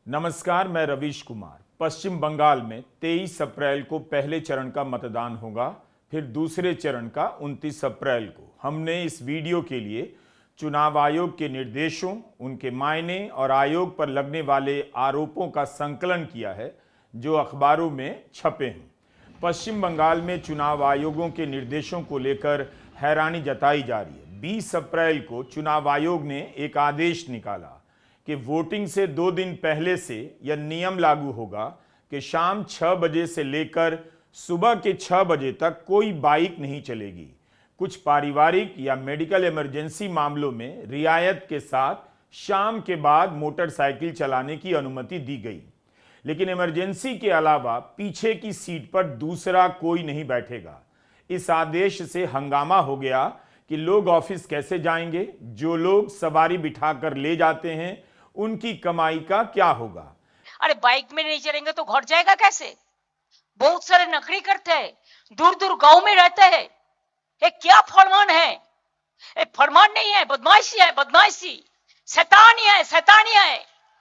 नमस्कार, मैं रवीश कुमार। पश्चिम बंगाल में 23 अप्रैल को पहले चरण का मतदान होगा, फिर दूसरे चरण का 29 अप्रैल को। हमने इस वीडियो के लिए चुनाव आयोग के निर्देशों, उनके मायने और आयोग पर लगने वाले आरोपों का संकलन किया है जो अखबारों में छपे हैं। पश्चिम बंगाल में चुनाव आयोगों के निर्देशों को लेकर हैरानी जताई जा रही है। 20 अप्रैल को चुनाव आयोग ने एक आदेश निकाला कि वोटिंग से 2 दिन पहले से यह नियम लागू होगा कि शाम 6 बजे से लेकर सुबह के 6 बजे तक कोई बाइक नहीं चलेगी। कुछ पारिवारिक या मेडिकल इमरजेंसी मामलों में रियायत के साथ शाम के बाद मोटरसाइकिल चलाने की अनुमति दी गई, लेकिन इमरजेंसी के अलावा पीछे की सीट पर दूसरा कोई नहीं बैठेगा। इस आदेश से हंगामा हो गया कि लोग ऑफिस कैसे जाएंगे, जो लोग सवारी बिठाकर ले जाते हैं उनकी कमाई का क्या होगा। अरे बाइक में नहीं चलेंगे तो घर जाएगा कैसे? बहुत सारे नौकरी करते हैं, दूर दूर गांव में रहते हैं। ये क्या फरमान है? ये फरमान नहीं है, बदमाशी है, बदमाशी, शैतानी है, शैतानी है।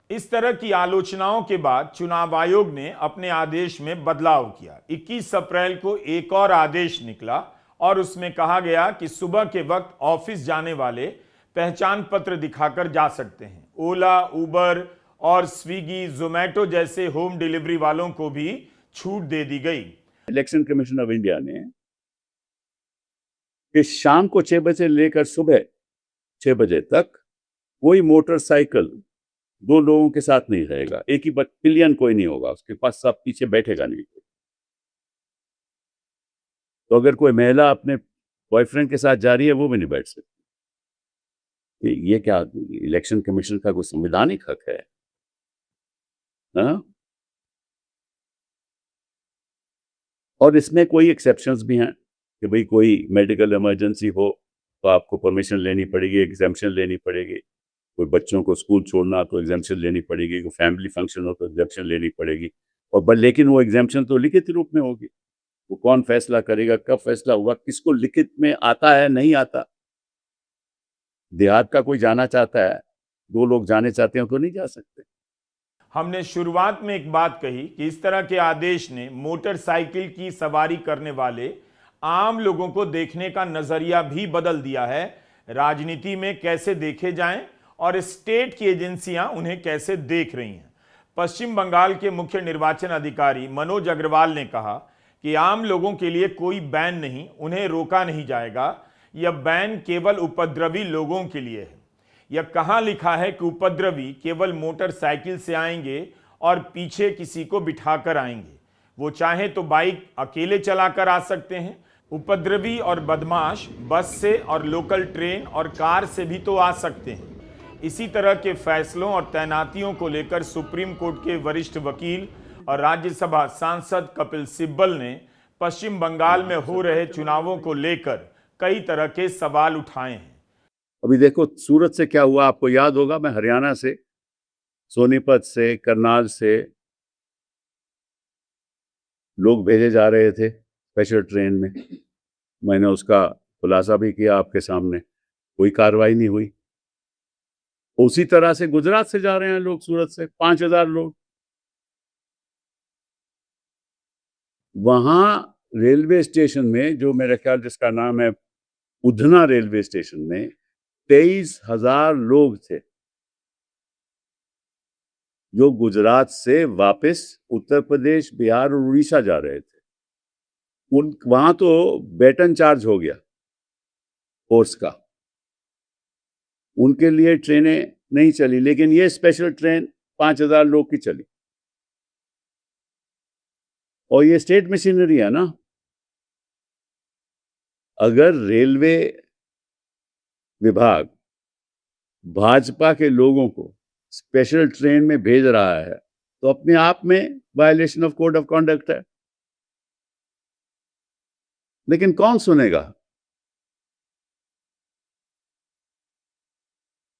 इस तरह की आलोचनाओं के बाद चुनाव आयोग ने अपने आदेश में बदलाव किया। 21 अप्रैल को एक और आदेश निकला और उसमें कहा गया कि सुबह के वक्त ऑफिस जाने वाले पहचान पत्र दिखाकर जा सकते हैं। ओला, उबर और स्विगी, जोमैटो जैसे होम डिलीवरी वालों को भी छूट दे दी गई। इलेक्शन कमीशन ऑफ इंडिया ने कि शाम को 6 बजे लेकर सुबह 6 बजे तक कोई मोटरसाइकिल 2 लोगों के साथ नहीं रहेगा। एक ही पिलियन कोई नहीं होगा, उसके पास सब पीछे बैठेगा नहीं। तो अगर कोई महिला अपने बॉयफ्रेंड के साथ जा रही है वो भी नहीं बैठ सकती। ये क्या इलेक्शन कमीशन का कोई संवैधानिक हक है? और इसमें कोई एक्सेप्शंस भी हैं कि भाई कोई मेडिकल इमरजेंसी हो तो आपको परमिशन लेनी पड़ेगी, एग्जाम्पशन लेनी पड़ेगी। कोई बच्चों को स्कूल छोड़ना तो एग्जाम्पशन लेनी पड़ेगी, कोई फैमिली फंक्शन हो तो एग्जाम्पशन लेनी पड़ेगी। और लेकिन वो एग्जाम्पशन तो लिखित रूप में होगी। वो कौन फैसला करेगा, कब फैसला हुआ, किसको लिखित में आता है, नहीं आता। देहात का कोई जाना चाहता है, 2 लोग जाने चाहते हैं तो नहीं जा सकते। हमने शुरुआत में एक बात कही कि इस तरह के आदेश ने मोटरसाइकिल की सवारी करने वाले आम लोगों को देखने का नजरिया भी बदल दिया है। राजनीति में कैसे देखे जाएं और स्टेट की एजेंसियां उन्हें कैसे देख रही हैं। पश्चिम बंगाल के मुख्य निर्वाचन अधिकारी मनोज अग्रवाल ने कहा कि आम लोगों के लिए कोई बैन नहीं, उन्हें रोका नहीं जाएगा। यह बैन केवल उपद्रवी लोगों के लिए है। यह कहां लिखा है कि उपद्रवी केवल मोटरसाइकिल से आएंगे और पीछे किसी को बिठाकर आएंगे? वो चाहे तो बाइक अकेले चलाकर आ सकते हैं। उपद्रवी और बदमाश बस से और लोकल ट्रेन और कार से भी तो आ सकते हैं। इसी तरह के फैसलों और तैनातियों को लेकर सुप्रीम कोर्ट के वरिष्ठ वकील और राज्यसभा सांसद कपिल सिब्बल ने पश्चिम बंगाल में हो रहे चुनावों को लेकर कई तरह के सवाल उठाए हैं। अभी देखो सूरत से क्या हुआ, आपको याद होगा। मैं हरियाणा से, सोनीपत से, करनाल से लोग भेजे जा रहे थे स्पेशल ट्रेन में। मैंने उसका खुलासा भी किया आपके सामने, कोई कार्रवाई नहीं हुई। उसी तरह से गुजरात से जा रहे हैं लोग, सूरत से 5000 लोग। वहां रेलवे स्टेशन में, जो मेरे ख्याल जिसका नाम है उधना रेलवे स्टेशन में, 23,000 लोग थे जो गुजरात से वापस उत्तर प्रदेश, बिहार और उड़ीसा जा रहे थे। वहां तो बेटन चार्ज हो गया फोर्स का, उनके लिए ट्रेनें नहीं चली, लेकिन ये स्पेशल ट्रेन 5000 लोग की चली। और ये स्टेट मशीनरी है ना। अगर रेलवे विभाग भाजपा के लोगों को स्पेशल ट्रेन में भेज रहा है तो अपने आप में violation of code of conduct है। लेकिन कौन सुनेगा?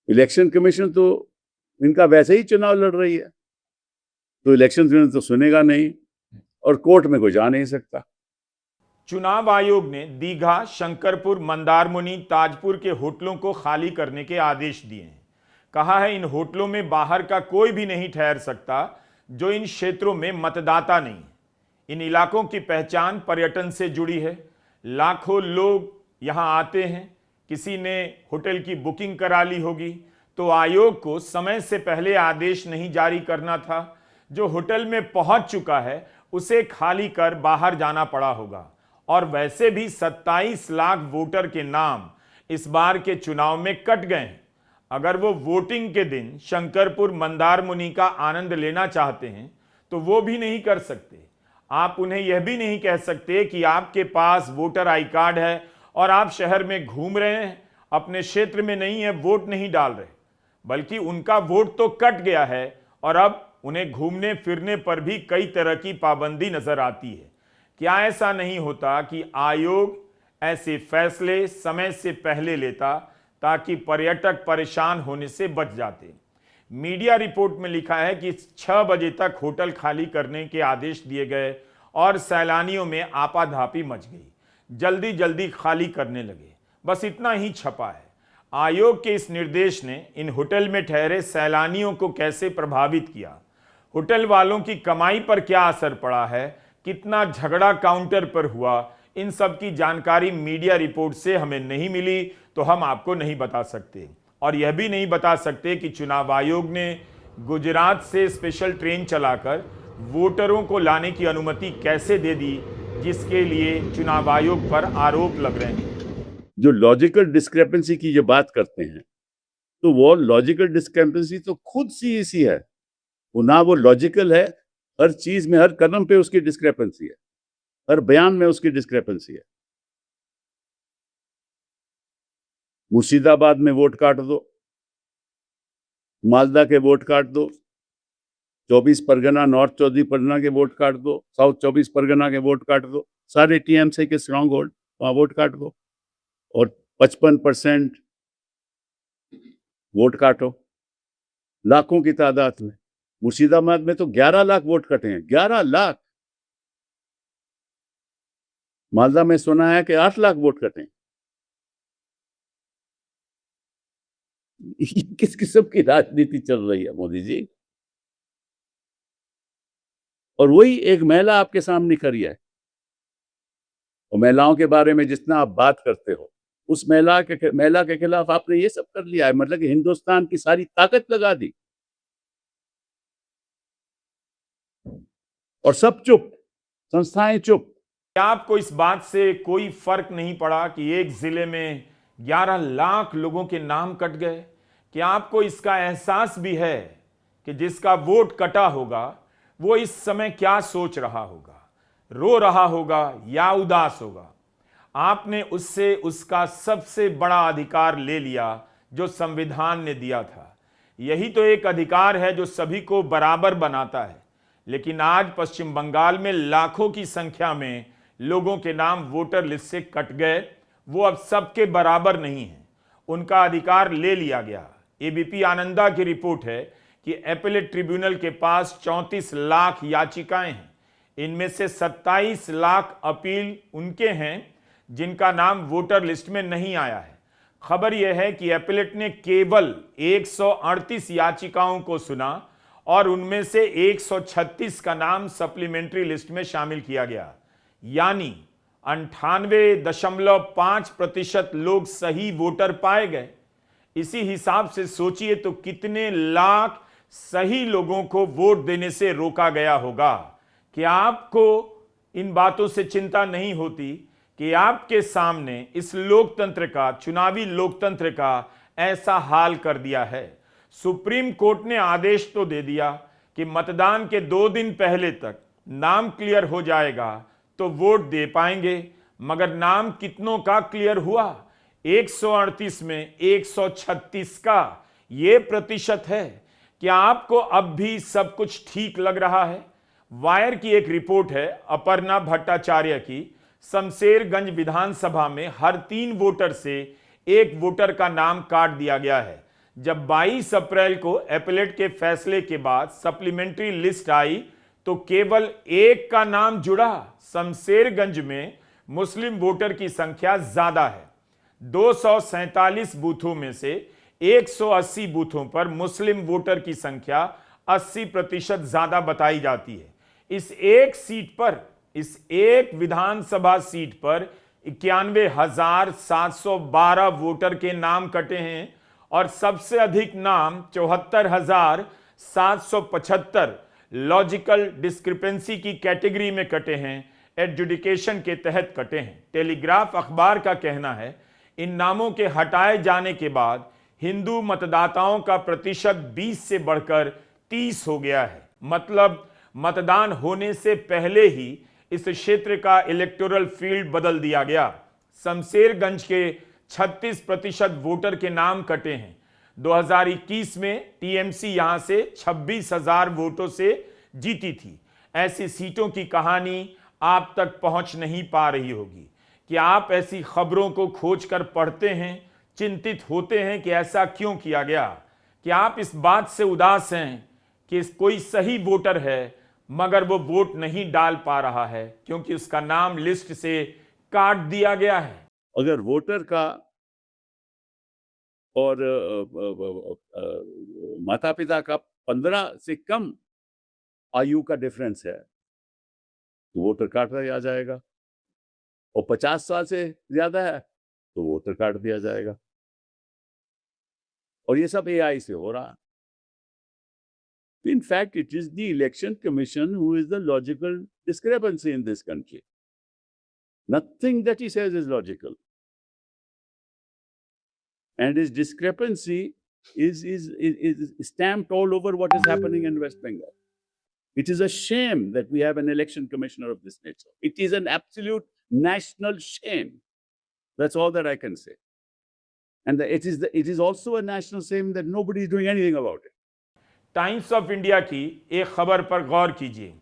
इलेक्शन कमीशन तो इनका वैसे ही चुनाव लड़ रही है, तो इलेक्शन कमीशन तो सुनेगा नहीं और कोर्ट में कोई जा नहीं सकता। चुनाव आयोग ने दीघा, शंकरपुर, मंदारमुनी, ताजपुर के होटलों को खाली करने के आदेश दिए हैं। कहा है इन होटलों में बाहर का कोई भी नहीं ठहर सकता जो इन क्षेत्रों में मतदाता नहीं। इन इलाकों की पहचान पर्यटन से जुड़ी है, लाखों लोग यहां आते हैं। किसी ने होटल की बुकिंग करा ली होगी तो आयोग को समय से पहले आदेश नहीं जारी करना था। जो होटल में पहुंच चुका है उसे खाली कर बाहर जाना पड़ा होगा। और वैसे भी 27 लाख वोटर के नाम इस बार के चुनाव में कट गए हैं। अगर वो वोटिंग के दिन शंकरपुर मंदारमुनि का आनंद लेना चाहते हैं तो वो भी नहीं कर सकते। आप उन्हें यह भी नहीं कह सकते कि आपके पास वोटर आई कार्ड है और आप शहर में घूम रहे हैं, अपने क्षेत्र में नहीं है, वोट नहीं डाल रहे, बल्कि उनका वोट तो कट गया है और अब उन्हें घूमने फिरने पर भी कई तरह की पाबंदी नजर आती है। क्या ऐसा नहीं होता कि आयोग ऐसे फैसले समय से पहले लेता ताकि पर्यटक परेशान होने से बच जाते। मीडिया रिपोर्ट में लिखा है कि 6 बजे तक होटल खाली करने के आदेश दिए गए और सैलानियों में आपाधापी मच गई, जल्दी जल्दी खाली करने लगे। बस इतना ही छपा है। आयोग के इस निर्देश ने इन होटल में ठहरे सैलानियों को कैसे प्रभावित किया, होटल वालों की कमाई पर क्या असर पड़ा है, कितना झगड़ा काउंटर पर हुआ, इन सब की जानकारी मीडिया रिपोर्ट से हमें नहीं मिली तो हम आपको नहीं बता सकते। और यह भी नहीं बता सकते कि चुनाव आयोग ने गुजरात से स्पेशल ट्रेन चलाकर वोटरों को लाने की अनुमति कैसे दे दी, जिसके लिए चुनाव आयोग पर आरोप लग रहे हैं। जो लॉजिकल डिस्क्रेपेंसी की जो बात करते हैं तो वो लॉजिकल डिस्क्रेपेंसी तो खुद सी है। वो ना वो लॉजिकल है, हर चीज में, हर कदम पे उसकी डिस्क्रेपेंसी है, हर बयान में उसकी डिस्क्रेपेंसी है। मुर्शिदाबाद में वोट काट दो, मालदा के वोट काट दो, 24 परगना, नॉर्थ 24 परगना के वोट काट दो, साउथ 24 परगना के वोट काट दो, सारे टीएमसी के स्ट्रांग होल्ड वहां वोट काट दो और 55% वोट काटो, लाखों की तादाद में। मुर्शिदाबाद में तो 11 लाख वोट कटे हैं, 11 लाख। मालदा में सुना है कि 8 लाख वोट कटे हैं। किस किस्म की राजनीति चल रही है मोदी जी? और वही एक महिला आपके सामने खड़ी है, और महिलाओं के बारे में जितना आप बात करते हो, उस महिला के खिलाफ आपने ये सब कर लिया है। मतलब कि हिंदुस्तान की सारी ताकत लगा दी और सब चुप, संस्थाएं चुप। क्या आपको इस बात से कोई फर्क नहीं पड़ा कि एक जिले में 11 लाख लोगों के नाम कट गए? क्या आपको इसका एहसास भी है कि जिसका वोट कटा होगा वो इस समय क्या सोच रहा होगा, रो रहा होगा या उदास होगा? आपने उससे उसका सबसे बड़ा अधिकार ले लिया जो संविधान ने दिया था। यही तो एक अधिकार है जो सभी को बराबर बनाता है। लेकिन आज पश्चिम बंगाल में लाखों की संख्या में लोगों के नाम वोटर लिस्ट से कट गए। वो अब सबके बराबर नहीं है, उनका अधिकार ले लिया गया। एबीपी आनंदा की रिपोर्ट है कि एपेलेट ट्रिब्यूनल के पास 34 लाख याचिकाएं हैं। इनमें से 27 लाख अपील उनके हैं जिनका नाम वोटर लिस्ट में नहीं आया है। खबर यह है कि एपेलेट ने केवल 138 याचिकाओं को सुना और उनमें से 136 का नाम सप्लीमेंट्री लिस्ट में शामिल किया गया। यानी 98.5% लोग सही वोटर पाए गए। इसी हिसाब से सोचिए तो कितने लाख सही लोगों को वोट देने से रोका गया होगा। क्या आपको इन बातों से चिंता नहीं होती कि आपके सामने इस लोकतंत्र का, चुनावी लोकतंत्र का ऐसा हाल कर दिया है? सुप्रीम कोर्ट ने आदेश तो दे दिया कि मतदान के 2 दिन पहले तक नाम क्लियर हो जाएगा तो वोट दे पाएंगे, मगर नाम कितनों का क्लियर हुआ? 138 में 136 का ये प्रतिशत है। क्या आपको अब भी सब कुछ ठीक लग रहा है? वायर की एक रिपोर्ट है अपर्णा भट्टाचार्य की। शमशेरगंज विधानसभा में हर 3 वोटर से 1 वोटर का नाम काट दिया गया है। जब 22 अप्रैल को एपेलेट के फैसले के बाद सप्लीमेंट्री लिस्ट आई तो केवल 1 का नाम जुड़ा। शमशेरगंज में मुस्लिम वोटर की संख्या ज्यादा है। 247 बूथों में से 180 बूथों पर मुस्लिम वोटर की संख्या 80% ज्यादा बताई जाती है। इस एक विधानसभा सीट पर 91,712 वोटर के नाम कटे हैं और सबसे अधिक नाम 74,775 लॉजिकल डिस्क्रिपेंसी की कैटेगरी में कटे हैं, एडजुडिकेशन के तहत कटे हैं। टेलीग्राफ अखबार का कहना है इन नामों के हटाए जाने के बाद हिंदू मतदाताओं का प्रतिशत 20 से बढ़कर 30 हो गया है। मतलब मतदान होने से पहले ही इस क्षेत्र का इलेक्टोरल फील्ड बदल दिया गया। शमशेरगंज के 36% वोटर के नाम कटे हैं। 2021 में टीएमसी यहां से 26,000 वोटों से जीती थी। ऐसी सीटों की कहानी आप तक पहुंच नहीं पा रही होगी। कि आप ऐसी खबरों को खोजकर पढ़ते हैं, चिंतित होते हैं कि ऐसा क्यों किया गया? कि आप इस बात से उदास हैं कि कोई सही वोटर है मगर वो वोट नहीं डाल पा रहा है क्योंकि उसका नाम लिस्ट से काट दिया गया है। अगर वोटर का और माता पिता का 15 से कम आयु का डिफरेंस है तो वोटर काट दिया जाएगा, और 50 साल से ज्यादा है तो वोटर काट दिया जाएगा। और ये सब एआई से हो रहा है। In fact, it is the Election Commission who is the logical discrepancy in this country. Nothing that he says is logical. And his discrepancy is stamped all over what is happening in West Bengal. It is a shame that we have an election commissioner of this nature. It is an absolute national shame. That's all that I can say. And it is also a national shame that nobody is doing anything about it. Times of India की एक खबर पर गौर कीजिए।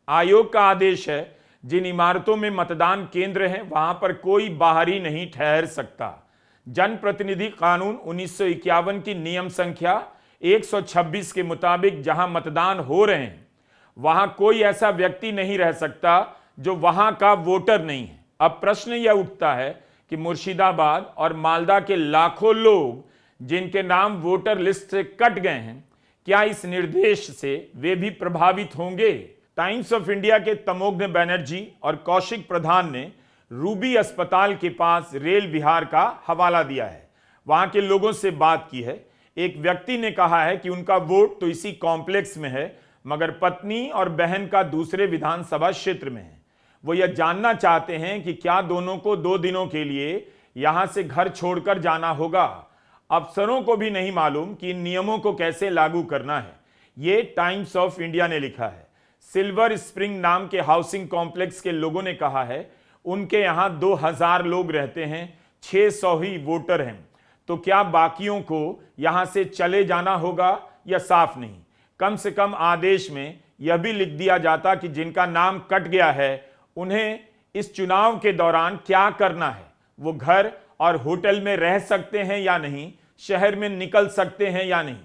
आयोग का आदेश है जिन इमारतों में मतदान केंद्र हैं वहां पर कोई बाहरी नहीं ठहर सकता। जनप्रतिनिधि कानून 1951 की नियम संख्या 126 के मुताबिक जहां मतदान हो रहे हैं वहां कोई ऐसा व्यक्ति नहीं रह सकता जो वहां का वोटर नहीं है। अब प्रश्न यह उठता है कि मुर्शिदाबाद और मालदा के लाखों लोग जिनके नाम वोटर लिस्ट से कट गए हैं, क्या इस निर्देश से वे भी प्रभावित होंगे? टाइम्स ऑफ इंडिया के तमोघ्न बनर्जी और कौशिक प्रधान ने रूबी अस्पताल के पास रेल विहार का हवाला दिया है। वहां के लोगों से बात की है। एक व्यक्ति ने कहा है कि उनका वोट तो इसी कॉम्प्लेक्स में है मगर पत्नी और बहन का दूसरे विधानसभा क्षेत्र में है। वो यह जानना चाहते हैं कि क्या दोनों को 2 दिनों के लिए यहां से घर छोड़कर जाना होगा। अफसरों को भी नहीं मालूम कि इन नियमों को कैसे लागू करना है। ये टाइम्स ऑफ इंडिया ने लिखा है। सिल्वर स्प्रिंग नाम के हाउसिंग कॉम्प्लेक्स के लोगों ने कहा है उनके यहां 2000 लोग रहते हैं, 600 ही वोटर हैं। तो क्या बाकियों को यहां से चले जाना होगा या साफ नहीं? कम से कम आदेश में यह भी लिख दिया जाता कि जिनका नाम कट गया है उन्हें इस चुनाव के दौरान क्या करना है। वो घर और होटल में रह सकते हैं या नहीं, शहर में निकल सकते हैं या नहीं।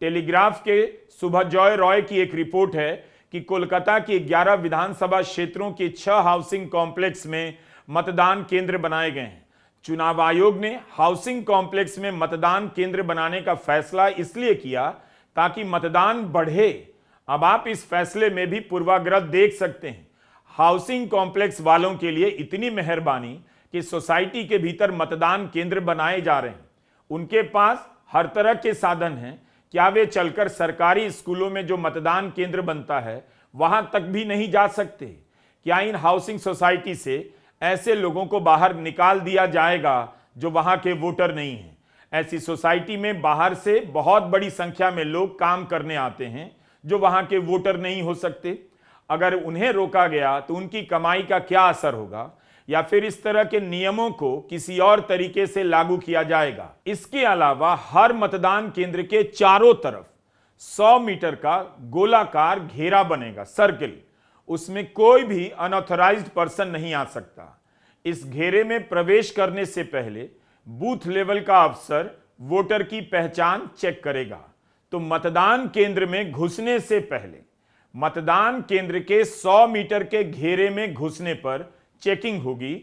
टेलीग्राफ के सुभजॉय रॉय की एक रिपोर्ट है कि कोलकाता के 11 विधानसभा क्षेत्रों के 6 हाउसिंग कॉम्प्लेक्स में मतदान केंद्र बनाए गए हैं। चुनाव आयोग ने हाउसिंग कॉम्प्लेक्स में मतदान केंद्र बनाने का फैसला इसलिए किया ताकि मतदान बढ़े। अब आप इस फैसले में भी पूर्वाग्रह देख सकते हैं। हाउसिंग कॉम्प्लेक्स वालों के लिए इतनी मेहरबानी कि सोसाइटी के भीतर मतदान केंद्र बनाए जा रहे हैं। उनके पास हर तरह के साधन हैं। क्या वे चलकर सरकारी स्कूलों में जो मतदान केंद्र बनता है वहां तक भी नहीं जा सकते? क्या इन हाउसिंग सोसाइटी से ऐसे लोगों को बाहर निकाल दिया जाएगा जो वहां के वोटर नहीं हैं? ऐसी सोसाइटी में बाहर से बहुत बड़ी संख्या में लोग काम करने आते हैं जो वहां के वोटर नहीं हो सकते। अगर उन्हें रोका गया तो उनकी कमाई का क्या असर होगा, या फिर इस तरह के नियमों को किसी और तरीके से लागू किया जाएगा। इसके अलावा हर मतदान केंद्र के चारों तरफ 100 मीटर का गोलाकार घेरा बनेगा, सर्किल। उसमें कोई भी अनऑथराइज्ड पर्सन नहीं आ सकता। इस घेरे में प्रवेश करने से पहले बूथ लेवल का अफसर वोटर की पहचान चेक करेगा। तो मतदान केंद्र में घुसने से पहले मतदान केंद्र के 100 मीटर के घेरे में घुसने पर चेकिंग होगी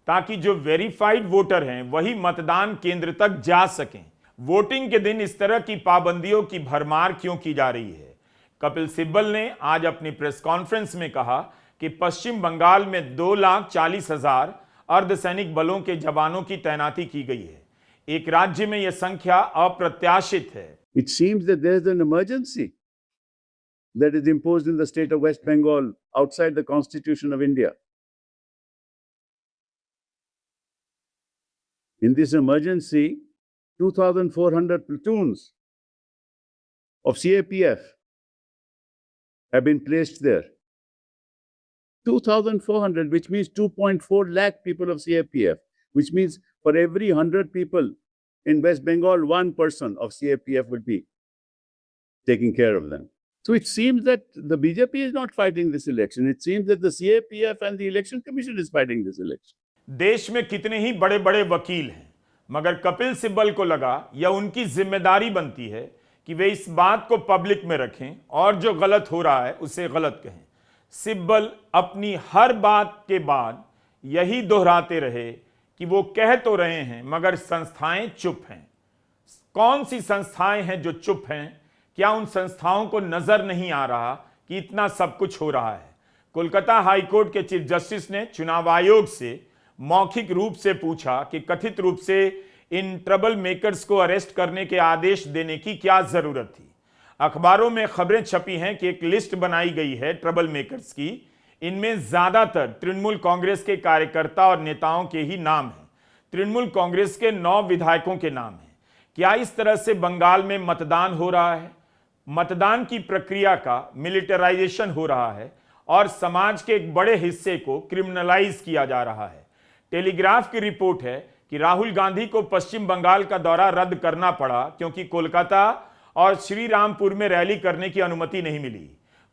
ताकि जो वेरीफाइड वोटर हैं वही मतदान केंद्र तक जा सकें। वोटिंग के दिन इस तरह की पाबंदियों की भरमार क्यों की जा रही है? कपिल सिब्बल ने आज अपनी प्रेस कॉन्फ्रेंस में कहा कि पश्चिम बंगाल में 2,40,000 अर्धसैनिक बलों के जवानों की तैनाती की गई है। एक राज्य में यह संख्या अप्रत्याशित है। It seems that there is an emergency that is imposed in the state of West Bengal outside the Constitution of India. In this emergency, 2,400 platoons of CAPF have been placed there. 2,400, which means 2.4 lakh people of CAPF, which means for every 100 people in West Bengal, one person of CAPF would be taking care of them. So it seems that the BJP is not fighting this election. It seems that the CAPF and the Election Commission is fighting this election. देश में कितने ही बड़े बड़े वकील हैं, मगर कपिल सिब्बल को लगा यह उनकी जिम्मेदारी बनती है कि वे इस बात को पब्लिक में रखें और जो गलत हो रहा है उसे गलत कहें। सिब्बल अपनी हर बात के बाद यही दोहराते रहे कि वो कह तो रहे हैं मगर संस्थाएं चुप हैं। कौन सी संस्थाएं हैं जो चुप हैं? क्या उन संस्थाओं को नजर नहीं आ रहा कि इतना सब कुछ हो रहा है? कोलकाता हाईकोर्ट के चीफ जस्टिस ने चुनाव आयोग से मौखिक रूप से पूछा कि कथित रूप से इन ट्रबल मेकर्स को अरेस्ट करने के आदेश देने की क्या जरूरत थी। अखबारों में खबरें छपी हैं कि एक लिस्ट बनाई गई है ट्रबल मेकर्स की। इनमें ज्यादातर तृणमूल कांग्रेस के कार्यकर्ता और नेताओं के ही नाम हैं। तृणमूल कांग्रेस के 9 विधायकों के नाम हैं। क्या इस तरह से बंगाल में मतदान हो रहा है? मतदान की प्रक्रिया का मिलिटराइजेशन हो रहा है और समाज के एक बड़े हिस्से को क्रिमिनलाइज किया जा रहा है। टेलीग्राफ की रिपोर्ट है कि राहुल गांधी को पश्चिम बंगाल का दौरा रद्द करना पड़ा क्योंकि कोलकाता और श्रीरामपुर में रैली करने की अनुमति नहीं मिली।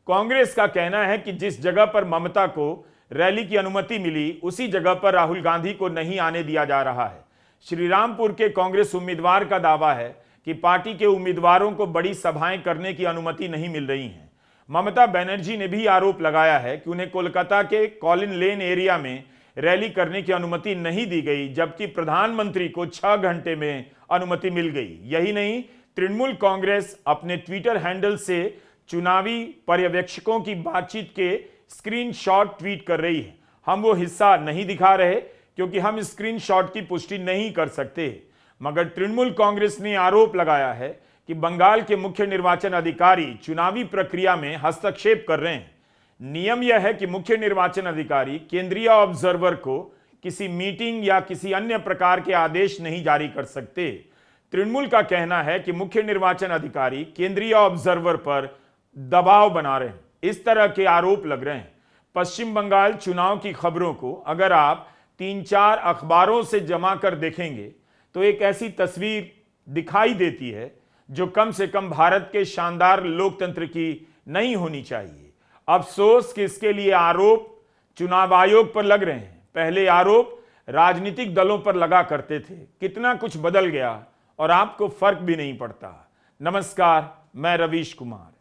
कांग्रेस का कहना है कि जिस जगह पर ममता को रैली की अनुमति मिली उसी जगह पर राहुल गांधी को नहीं आने दिया जा रहा है। श्रीरामपुर के कांग्रेस उम्मीदवार का दावा है कि पार्टी के उम्मीदवारों को बड़ी सभाएं करने की अनुमति नहीं मिल रही है। ममता बनर्जी ने भी आरोप लगाया है कि उन्हें कोलकाता के कॉलिन लेन एरिया में रैली करने की अनुमति नहीं दी गई, जबकि प्रधानमंत्री को 6 घंटे में अनुमति मिल गई। यही नहीं, तृणमूल कांग्रेस अपने ट्विटर हैंडल से चुनावी पर्यवेक्षकों की बातचीत के स्क्रीनशॉट ट्वीट कर रही है। हम वो हिस्सा नहीं दिखा रहे क्योंकि हम स्क्रीनशॉट की पुष्टि नहीं कर सकते, मगर तृणमूल कांग्रेस ने आरोप लगाया है कि बंगाल के मुख्य निर्वाचन अधिकारी चुनावी प्रक्रिया में हस्तक्षेप कर रहे हैं। नियम यह है कि मुख्य निर्वाचन अधिकारी केंद्रीय ऑब्जर्वर को किसी मीटिंग या किसी अन्य प्रकार के आदेश नहीं जारी कर सकते। तृणमूल का कहना है कि मुख्य निर्वाचन अधिकारी केंद्रीय ऑब्जर्वर पर दबाव बना रहे हैं। इस तरह के आरोप लग रहे हैं। पश्चिम बंगाल चुनाव की खबरों को अगर आप 3-4 अखबारों से जमा कर देखेंगे तो एक ऐसी तस्वीर दिखाई देती है जो कम से कम भारत के शानदार लोकतंत्र की नहीं होनी चाहिए। अफसोस कि इसके लिए आरोप चुनाव आयोग पर लग रहे हैं। पहले आरोप राजनीतिक दलों पर लगा करते थे। कितना कुछ बदल गया और आपको फर्क भी नहीं पड़ता। नमस्कार, मैं रवीश कुमार।